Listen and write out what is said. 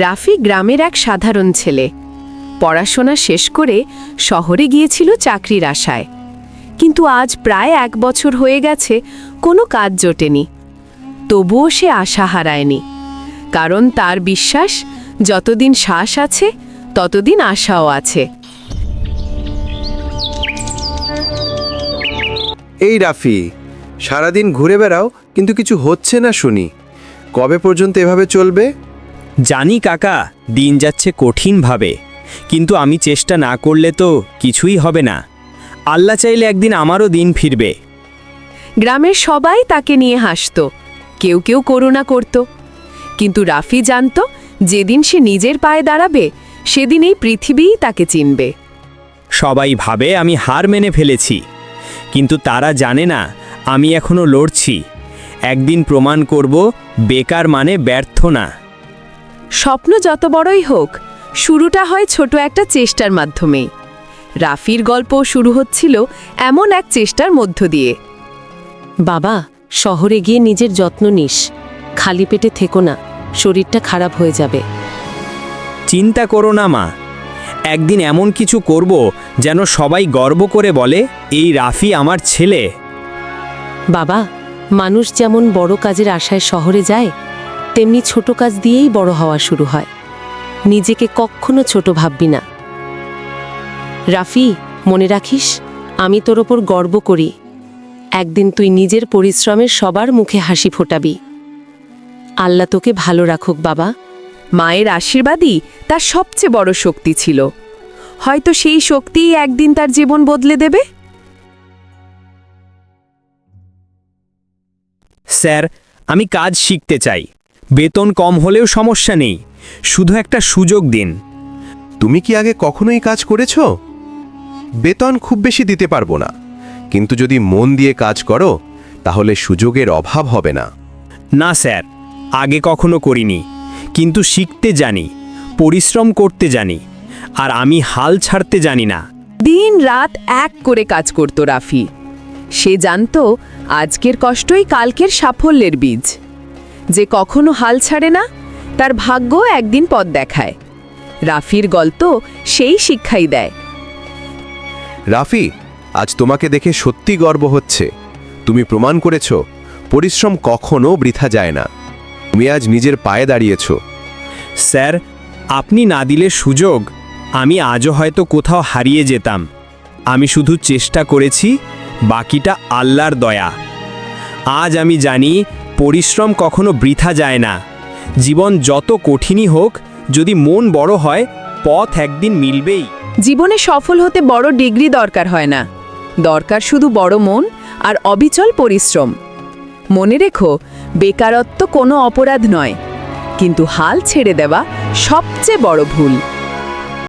রাফি গ্রামের এক সাধারণ ছেলে। পড়াশোনা শেষ করে শহরে গিয়েছিল চাকরির আশায়, কিন্তু আজ প্রায় 1 বছর হয়ে গেছে, কোনো কাজ জোটেনি। তবুও সে আশা হারায়নি, কারণ তার বিশ্বাস যতদিন শ্বাস আছে ততদিন আশাও আছে। এই রাফি, সারাদিন ঘুরে বেড়াও কিন্তু কিছু হচ্ছে না শুনি। কবে পর্যন্ত এভাবে চলবে? জানি কাকা, দিন যাচ্ছে কঠিনভাবে, কিন্তু আমি চেষ্টা না করলে তো কিছুই হবে না। আল্লাহ চাইলে একদিন আমারও দিন ফিরবে। গ্রামের সবাই তাকে নিয়ে হাসত, কেউ কেউ করুণা করত, কিন্তু রাফি জানত যেদিন সে নিজের পায়ে দাঁড়াবে সেদিন এই পৃথিবীই তাকে চিনবে। সবাই ভাবে আমি হার মেনে ফেলেছি, কিন্তু তারা জানে না আমি এখনো লড়ছি। একদিন প্রমাণ করব বেকার মানে ব্যর্থ না। স্বপ্ন যত বড়ই হোক, শুরুটা হয় ছোট একটা চেষ্টার মাধ্যমেই। রাফির গল্প শুরু হচ্ছিল এমন এক চেষ্টার মধ্য দিয়ে। বাবা, শহরে গিয়ে নিজের যত্ন নিস, খালি পেটে থেকো না, শরীরটা খারাপ হয়ে যাবে। চিন্তা করো না মা, একদিন এমন কিছু করব যেন সবাই গর্ব করে বলে এই রাফি আমার ছেলে। বাবা, মানুষ যেমন বড় কাজের আশায় শহরে যায়, তেমনি ছোট কাজ দিয়েই বড় হওয়া শুরু হয়। নিজেকে কখনো ছোট ভাববি না। রাফি, মনে রাখিস, আমি তোর ওপর গর্ব করি। একদিন তুই নিজের পরিশ্রমের সবার মুখে হাসি ফোটাবি। আল্লাহ তোকে ভালো রাখুক বাবা। মায়ের আশীর্বাদই তার সবচেয়ে বড় শক্তি ছিল। হয়তো সেই শক্তিই একদিন তার জীবন বদলে দেবে। স্যার, আমি কাজ শিখতে চাই। বেতন কম হলেও সমস্যা নেই, শুধু একটা সুযোগ দিন। তুমি কি আগে কখনোই কাজ করেছো? বেতন খুব বেশি দিতে পারবো না, কিন্তু যদি মন দিয়ে কাজ করো তাহলে সুযোগের অভাব হবে না। না স্যার, আগে কখনো করিনি, কিন্তু শিখতে জানি, পরিশ্রম করতে জানি, আর আমি হাল ছাড়তে জানি না। দিন রাত এক করে কাজ করত রাফি। সে জানত আজকের কষ্টই কালকের সাফল্যের বীজ। যে কখনো হাল ছাড়ে না, তার ভাগ্য একদিন পথ দেখায়। রাফির গল্প সেই শিক্ষাই দেয়। রাফি, আজ তোমাকে দেখে সত্যি গর্ব হচ্ছে। তুমি প্রমাণ করেছো পরিশ্রম কখনো বৃথা যায় না। তুমি আজ নিজের পায়ে দাঁড়িয়েছো। স্যার, আপনি না দিলে সুযোগ, আমি আজও হয়তো কোথাও হারিয়ে যেতাম। আমি শুধু চেষ্টা করেছি, বাকিটা আল্লাহর দয়া। আজ আমি জানি পরিশ্রম কখনো বৃথা যায় না। জীবন যত কঠিনই হোক, যদি মন বড় হয়, পথ একদিন মিলবেই। জীবনে সফল হতে বড় ডিগ্রি দরকার হয় না, দরকার শুধু বড় মন আর অবিচল পরিশ্রম। মনে রেখো, বেকারত্ব কোনো অপরাধ নয়, কিন্তু হাল ছেড়ে দেওয়া সবচেয়ে বড় ভুল।